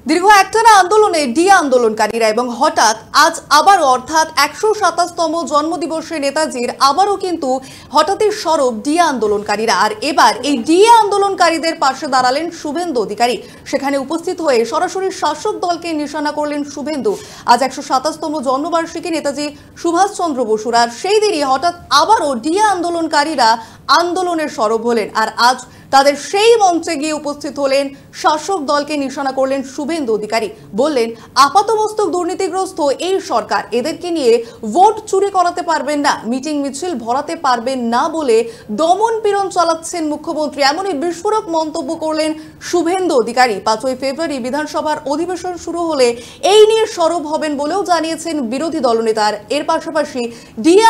দীর্ঘ একটানা আন্দোলনে আন্দোলনকারীরা এবং হঠাৎ আজ আবার অর্থাৎ ১২৭তম জন্মদিবসে নেতাজির আবারও কিন্তু হঠাৎই সরব আন্দোলনকারীরা। আর এবার এই আন্দোলনকারীদের পাশে দাঁড়ালেন শুভেন্দু অধিকারী। সেখানে উপস্থিত হয়ে সরাসরি শাসক দলকে নিশানা করলেন শুভেন্দু। আজ ১২৭তম জন্মবার্ষিকী নেতাজি সুভাষচন্দ্র বসুর, আর সেই দিনই হঠাৎ আবারও আন্দোলনকারীরা আন্দোলনের সরব হলেন। আর আজ তাদের সেই মঞ্চে গিয়ে উপস্থিত হলেন শাসক দলকে নিশানা করলেন শুভেন্দু অধিকারী। বললেন, আপাতমস্তক দুর্নীতিগ্রস্ত এই সরকার, এদেরকে নিয়ে ভোট চুরি করাতে পারবেন না, মিটিং মিছিল ভরাতে পারবেন না বলে দমন পীড়ন চালাচ্ছেন মুখ্যমন্ত্রী। এমনই বিস্ফোরক মন্তব্য করলেন শুভেন্দু অধিকারী। ৫ই ফেব্রুয়ারি বিধানসভার অধিবেশন শুরু হলে এই নিয়ে সরব হবেন বলেও জানিয়েছেন বিরোধী দলনেতার। এর পাশাপাশি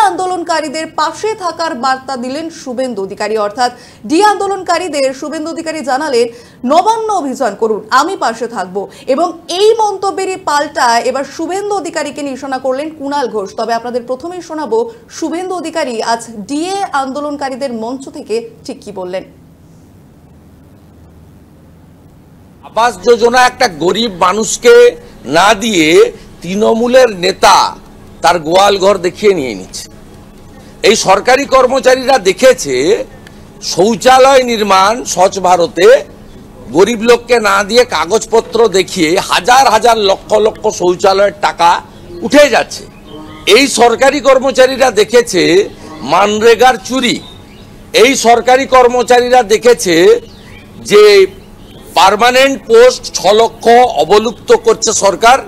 আন্দোলনকারীদের পাশে থাকার বার্তা দিলেন শুভেন্দু অধিকারী। অর্থাৎ আন্দোলনকারীদের শুভেন্দু অধিকারী জানালেন, নবান্ন অভিযান করুন, আমি পাশে থাকবো। এবং এই মন্তব্যেরই পাল্টা এবার শুভেন্দু অধিকারীকে নিশানা করলেন কুণাল ঘোষ। তবে আপনাদের প্রথমেই শোনাবো শুভেন্দু অধিকারী আজ আন্দোলনকারীদের মঞ্চ থেকে ঠিক কি বললেন। আবাস যোজনা একটা গরিব মানুষকে না দিয়ে তৃণমূলের নেতা তার গোয়াল ঘর দেখিয়ে নিয়ে নিচ্ছে। এই সরকারি কর্মচারীরা দেখেছে শৌচালয় নির্মাণ স্বচ্ছ ভারতে গরিব লোককে না দিয়ে কাগজপত্র দেখিয়ে হাজার হাজার লক্ষ লক্ষ শৌচালয়ের টাকা উঠে যাচ্ছে। এই সরকারি কর্মচারীরা দেখেছে মানরেগার চুরি। এই সরকারি কর্মচারীরা দেখেছে যে পার্মানেন্ট পোস্ট ৬ লক্ষ অবলুপ্ত করছে সরকার,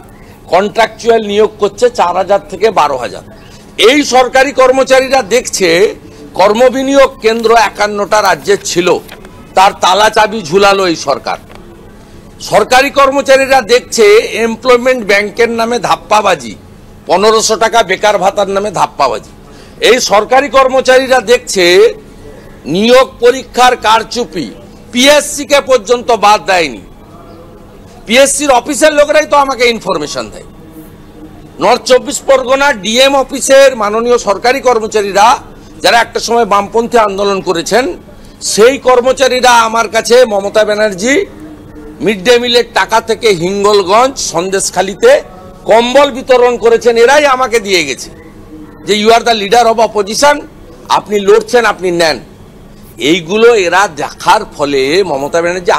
কন্ট্রাকচুয়াল নিয়োগ করছে ৪,০০০ থেকে ১২,০০০। এই সরকারি কর্মচারীরা দেখছে কর্মবিনিয়োগ কেন্দ্র ৫১টা রাজ্যে ছিল, তার তালা চাবি ঝুলালো এই সরকার। সরকারি কর্মচারীরা দেখছে এমপ্লয়মেন্ট ব্যাংকের নামে ধাপ্পাবাজি, ১৫০০ টাকা বেকার ভাতার নামে ধাপ্পাবাজি। এই সরকারি কর্মচারীরা দেখছে নিয়োগ পরীক্ষার কারচুপি, পিএসসি কে পর্যন্ত বাদ দেয়নি। পিএসসির অফিসের লোকেরাই তো আমাকে ইনফরমেশন দেয়। নর্থ ২৪ পরগনা ডিএম অফিসের মাননীয় সরকারি কর্মচারীরা যারা একটা সময় বামপন্থী আন্দোলন করেছেন, সেই কর্মচারীরা আমার কাছে মমতা ব্যানার্জি মিড ডে মিলের টাকা থেকে হিঙ্গলগঞ্জ সন্দেশখালীতে কম্বল বিতরণ করেছেন। এরাই আমাকে দিয়ে গেছে যে you are the leader of opposition, আপনি লড়ছেন, আপনি নেন। এইগুলো এরা দেখার ফলে মমতা ব্যানার্জি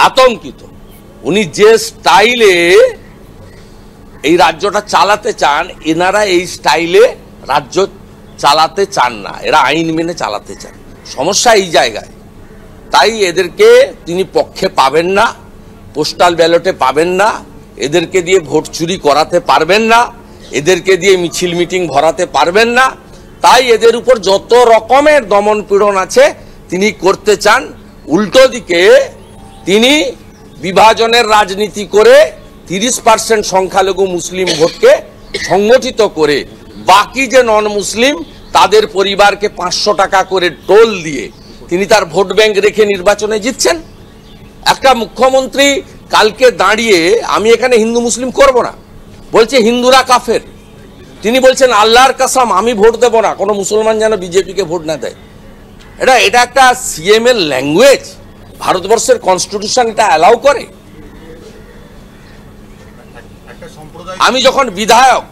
আতঙ্কিত। উনি যে স্টাইলে এই রাজ্যটা চালাতে চান, এনারা এই স্টাইলে রাজ্য চালাতে চান না, এরা আইন মেনে চালাতে চান। সমস্যা এই জায়গায়। তাই এদেরকে তিনি পক্ষে পাবেন না, পোস্টাল ব্যালটে পাবেন না, এদেরকে দিয়ে ভোট চুরি করাতে পারবেন না, এদেরকে দিয়ে মিছিল মিটিং ভরাতে পারবেন না। তাই এদের উপর যত রকমের দমন পীড়ন আছে তিনি করতে চান। উল্টো দিকে তিনি বিভাজনের রাজনীতি করে ৩০% সংখ্যালঘু মুসলিম ভোটকে সংগঠিত করে বাকি যে নন মুসলিম তাদের পরিবারকে ৫০০ টাকা করে টোল দিয়ে তিনি তার ভোট ব্যাংক রেখে নির্বাচনে জিতছেন। একটা মুখ্যমন্ত্রী কালকে দাঁড়িয়ে, আমি এখানে হিন্দু মুসলিম করব না, বলছে হিন্দুরা কাফের। তিনি বলছেন আল্লাহর কসম আমি ভোট দেব না, কোনো মুসলমান যেন বিজেপিকে ভোট না দেয়। এটা একটা সিএম এর ল্যাঙ্গুয়েজ? ভারতবর্ষের কনস্টিটিউশন এটা অ্যালাউ করে? আমি যখন বিধায়ক,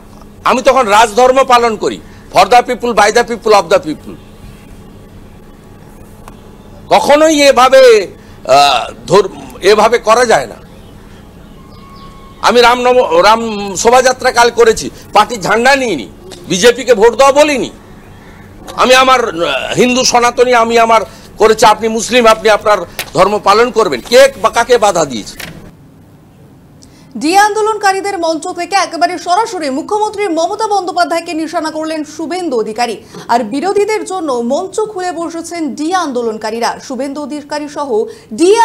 আমি তখন রাজধর্ম পালন করি, for the people, by the people, of the people. কখনোই এভাবে করা যায় না। আমি রাম শোভাযাত্রা কাল করেছি, পার্টির ঝান্ডা নিইনি, বিজেপিকে ভোট দেওয়া বলিনি। আমি আমার হিন্দু সনাতনী আমি আমার করেছি, আপনি মুসলিম আপনি আপনার ধর্ম পালন করবেন। কে বা কাকে বাধা দিয়েছে? আন্দোলনকারীদের মঞ্চ থেকে একেবারে সরাসরি মুখ্যমন্ত্রী মমতা বন্দ্যোপাধ্যায়কে নিশানা করলেন শুভেন্দু অধিকারী। আর বিরোধীদের জন্য মঞ্চ খুলে বসেছেন আন্দোলনকারীরা। শুভেন্দু অধিকারী সহ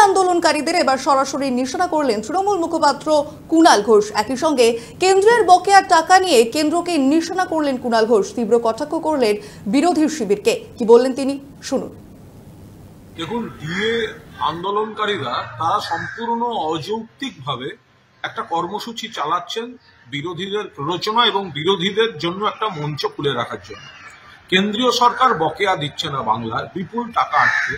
আন্দোলনকারীদের এবার সরাসরি নিশানা করলেন তৃণমূল মুখপাত্র কুণাল ঘোষ। একই সঙ্গে কেন্দ্রের বকেয়া টাকা নিয়ে কেন্দ্রকে নিশানা করলেন কুণাল ঘোষ। তীব্র কটাক্ষ করলেন বিরোধী শিবিরকে। কি বললেন তিনি, শুনুন। দেখুন, আন্দোলনকারীরা তারা সম্পূর্ণ অযৌক্তিকভাবে একটা কর্মসূচি চালাচ্ছেন বিরোধীদের প্ররোচনা এবং বিরোধীদের জন্য একটা মঞ্চ খুলে রাখার জন্য। কেন্দ্রীয় সরকার বকেয়া দিচ্ছে না বাংলার, বিপুল টাকা আটকে,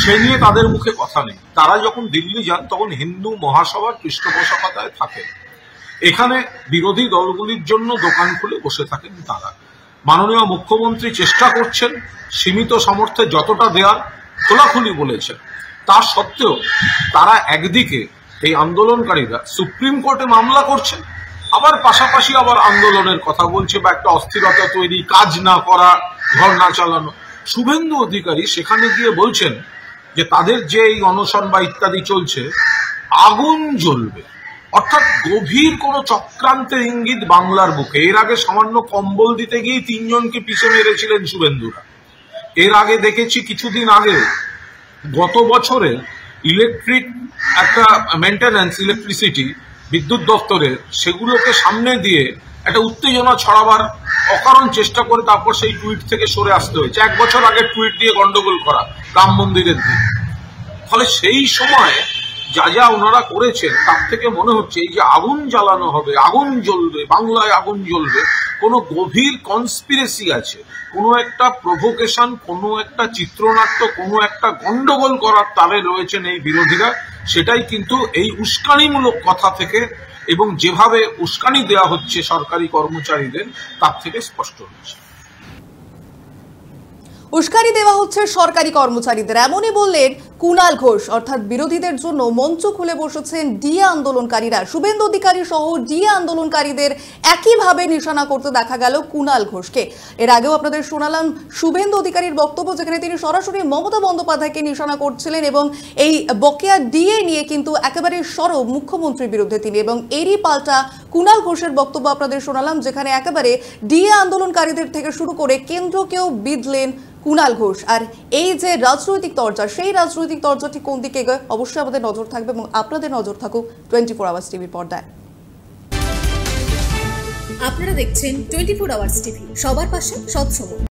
সে নিয়ে তাদের মুখে কথা নেই। তারা যখন দিল্লি যান তখন হিন্দু মহাসভার পৃষ্ঠপোষকতায় থাকেন, এখানে বিরোধী দলগুলির জন্য দোকান খুলে বসে থাকেন তারা। মাননীয় মুখ্যমন্ত্রী চেষ্টা করছেন সীমিত সামর্থ্যে যতটা দেওয়ার, খোলাখুলি বলেছেন। তা সত্ত্বেও তারা একদিকে এই আন্দোলনকারীরা সুপ্রিম কোর্টে মামলা করছেন, আবার পাশাপাশি আবার আন্দোলনের কথা বলছে বা একটা অস্থিরতা তৈরি, কাজ না করা, ঘর না চালানো। শুভেন্দু অধিকারী সেখানে গিয়ে বলছেন যে তাদের যে এই অনশন বা ইত্যাদি চলছে, আগুন জ্বলবে, অর্থাৎ গভীর কোনো চক্রান্তের ইঙ্গিত বাংলার বুকে। এর আগে সামান্য কম্বল দিতে গিয়ে 3 জনকে পিছে মেরেছিলেন শুভেন্দুরা। এর আগে দেখেছি কিছুদিন আগে গত বছরে ইলেকট্রিক একটা মেনটেন্যান্স, ইলেকট্রিসিটি বিদ্যুৎ দপ্তরের, সেগুলোকে সামনে দিয়ে একটা উত্তেজনা ছড়াবার অকারণ চেষ্টা করে তারপর সেই টুইট থেকে সরে আসতে হয়েছে। 1 বছর আগে টুইট দিয়ে গন্ডগোল করা রাম মন্দিরের দিন। ফলে সেই সময় যা যা ওনারা করেছেন তার থেকে মনে হচ্ছে এই যে আগুন জ্বালানো হবে, আগুন জ্বলবে, বাংলায় আগুন জ্বলবে, কোনো গভীর কনস্পিরেসি আছে, কোনো একটা প্রভোকেশন, কোনো একটা চিত্রনাট্য, কোনো একটা গন্ডগোল করার তারে রয়েছেন এই বিরোধীরা। সেটাই কিন্তু এই উস্কানিমূলক কথা থেকে এবং যেভাবে উস্কানি দেওয়া হচ্ছে সরকারি কর্মচারীদের তার থেকে স্পষ্ট হচ্ছে। উস্কানি দেওয়া হচ্ছে সরকারি কর্মচারীদের, এমনই বললেন কুণাল ঘোষ। অর্থাৎ বিরোধীদের জন্য মঞ্চ খুলে বসেছেন ডিএ আন্দোলনকারীরা। শুভেন্দু অধিকারী সহ ডিএ আন্দোলনকারীদের একইভাবে নিশানা করতে দেখা গেল কুণাল ঘোষকে। এর আগেও আপনাদের শোনালাম শুভেন্দু অধিকারীর বক্তব্য, যেখানে তিনি সরাসরি মমতা বন্দ্যোপাধ্যায়কে নিশানা করছিলেন এবং এই বকেয়া ডিএ নিয়ে কিন্তু একেবারে সরব মুখ্যমন্ত্রীর বিরুদ্ধে তিনি। এবং এরই পাল্টা কুণাল ঘোষের বক্তব্য আপনাদের শোনালাম, যেখানে একেবারে ডিএ আন্দোলনকারীদের থেকে শুরু করে কেন্দ্রকেও বিঁধলেন কুণাল ঘোষ। আর এই যে রাজনৈতিক তরজা, সেই রাজনৈতিক তরজাটি কোন দিকে এগোয় অবশ্যই আমাদের নজর থাকবে এবং আপনাদের নজর থাকুক 24 আওয়ার্স টিভি পর্দায়। আপনারা দেখছেন 24 আওয়ার্স টিভি, সবার পাশে সবসময়।